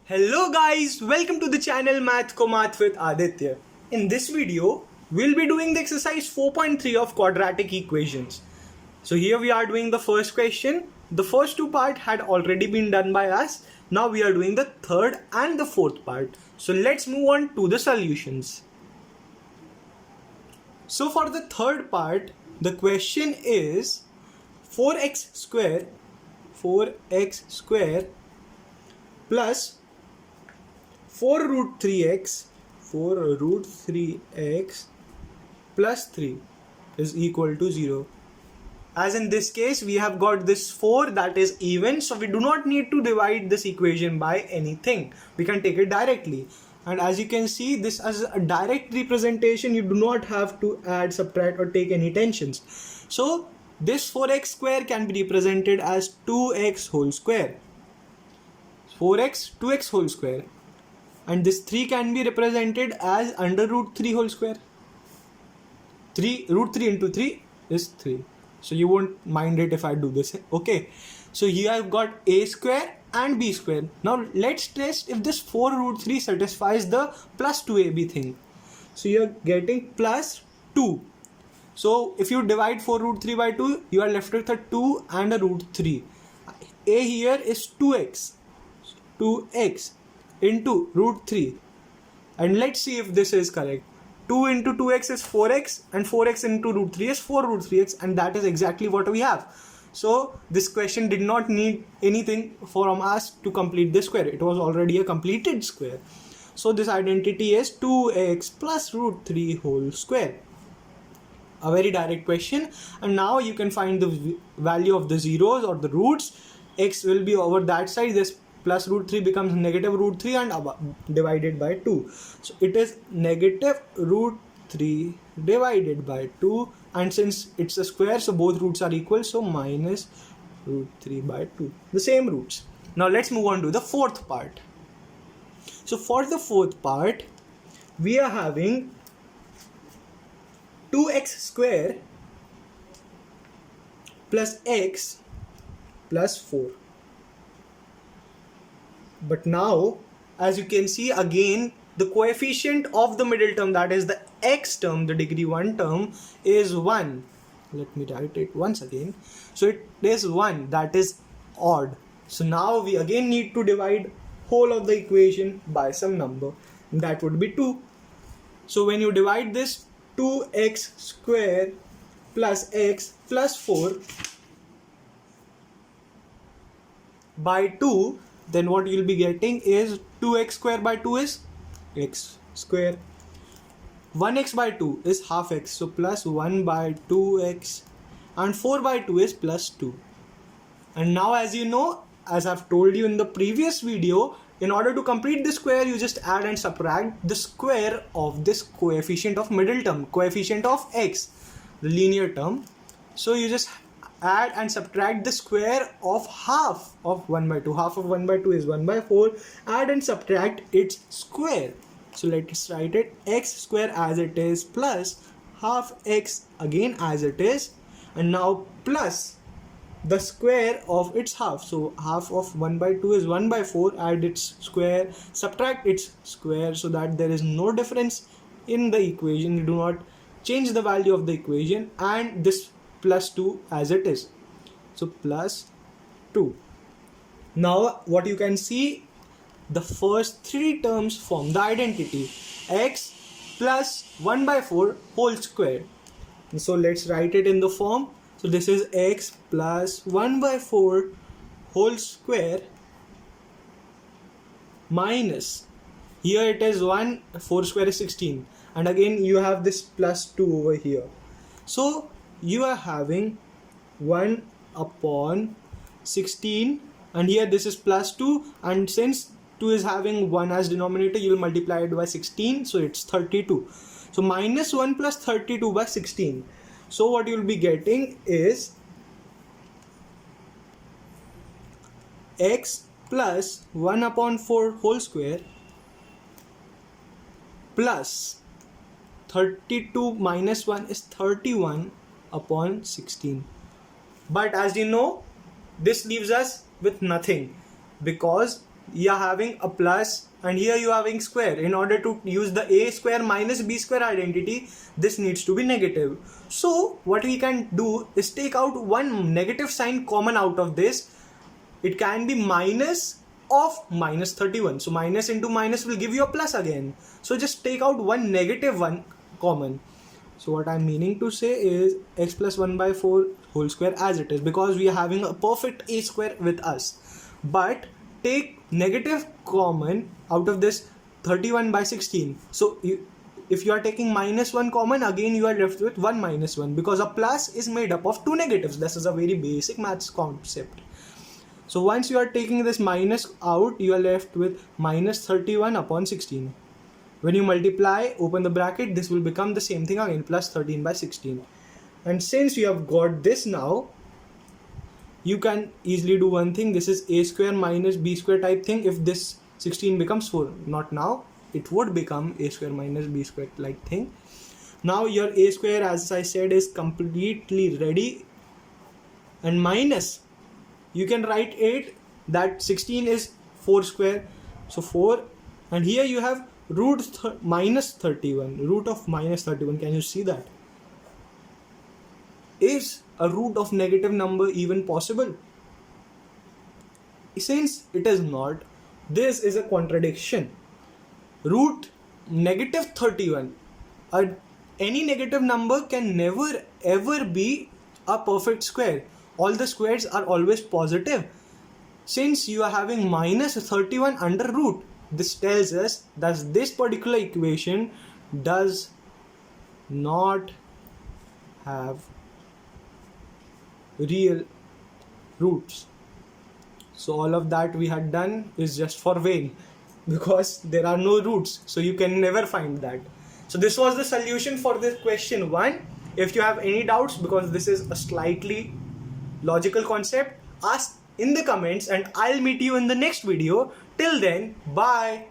Hello guys, welcome to the channel Math Ko Math with Aditya. In this video, we'll be doing the exercise 4.3 of quadratic equations. So here we are doing the first question. The first two part had already been done by us. Now we are doing the third and the fourth part. So let's move on to the solutions. So for the third part, the question is 4x square plus 4 root 3x plus 3 is equal to 0. As in this case, we have got this 4 that is even, so we do not need to divide this equation by anything. We can take it directly. And as you can see, this as a direct representation, you do not have to add, subtract or take any tensions. So this 4x square can be represented as 2x whole square. 2x whole square. And this 3 can be represented as under root 3 whole square. Root 3 into 3 is 3. So you won't mind it if I do this. Okay. So here I've got a square and b square. Now let's test if this 4 root 3 satisfies the plus 2ab thing. So you're getting plus 2. So if you divide 4 root 3 by 2, you are left with a 2 and a root 3. A here is 2x into root 3, and let's see if this is correct. 2 into 2x is 4x and 4x into root 3 is 4 root 3x, and that is exactly what we have. So this question did not need anything from us to complete the square. It was already a completed square. So this identity is 2x plus root 3 whole square. A very direct question. And now you can find the value of the zeros or the roots. X will be over that side. This plus root 3 becomes negative root 3 and divided by 2. So it is negative root 3 divided by 2, and since it's a square, so both roots are equal, so minus root 3 by 2. The same roots. Now let's move on to the fourth part. So for the fourth part, we are having 2x square plus x plus 4. But now, as you can see, again, the coefficient of the middle term, that is the x term, the degree 1 term, is 1. Let me write it once again. So it is 1, that is odd. So now we again need to divide whole of the equation by some number. That would be 2. So when you divide this 2x square plus x plus 4 by 2, then what you'll be getting is 2x square by 2 is x square. 1x by 2 is half x, so plus 1 by 2x, and 4 by 2 is plus 2. And now, as you know, as I've told you in the previous video, in order to complete the square, you just add and subtract the square of this coefficient of middle term, coefficient of x, the linear term. So you just add and subtract the square of half of 1 by 2. Half of 1 by 2 is 1 by 4. Add and subtract its square. So let's write it x square as it is plus half x again as it is, and now plus the square of its half. So half of 1 by 2 is 1 by 4. Add its square, subtract its square, so that there is no difference in the equation. You do not change the value of the equation, and this plus 2 as it is. So plus 2. Now what you can see, the first 3 terms form the identity. X plus 1 by 4 whole square. So let's write it in the form. So this is x plus 1 by 4 whole square minus, here it is 1, 4 square is 16, and again you have this plus 2 over here. So you are having 1 upon 16, and here this is plus 2, and since 2 is having 1 as denominator, you will multiply it by 16, so it's 32. So minus 1 plus 32 by 16. So what you will be getting is x plus 1 upon 4 whole square plus 32 minus 1 is 31 upon 16. But as you know, this leaves us with nothing, because you are having a plus and here you are having square. In order to use the a square minus b square identity, this needs to be negative. So what we can do is take out one negative sign common out of this. It can be minus of minus 31. So minus into minus will give you a plus again. So just take out one negative one common. So what I'm meaning to say is x plus 1 by 4 whole square as it is, because we are having a perfect a square with us. But take negative common out of this 31 by 16. So if you are taking minus 1 common, again you are left with 1 minus 1, because a plus is made up of two negatives. This is a very basic maths concept. So once you are taking this minus out, you are left with minus 31 upon 16. When you multiply, open the bracket, this will become the same thing again, plus 13 by 16. And since you have got this now, you can easily do one thing. This is a square minus b square type thing. If this 16 becomes 4, not now, it would become a square minus b square like thing. Now your a square, as I said, is completely ready. And minus, you can write 8, that 16 is 4 square, so 4, and here you have minus 31, root of minus 31. Can you see that? Is a root of negative number even possible? Since it is not, this is a contradiction. Root negative 31, any negative number can never ever be a perfect square. All the squares are always positive. Since you are having minus 31 under root, this tells us that this particular equation does not have real roots. So all of that we had done is just for vain, because there are no roots, so you can never find that. So this was the solution for this question 1. If you have any doubts, because this is a slightly logical concept, ask in the comments and I'll meet you in the next video. Till then, bye.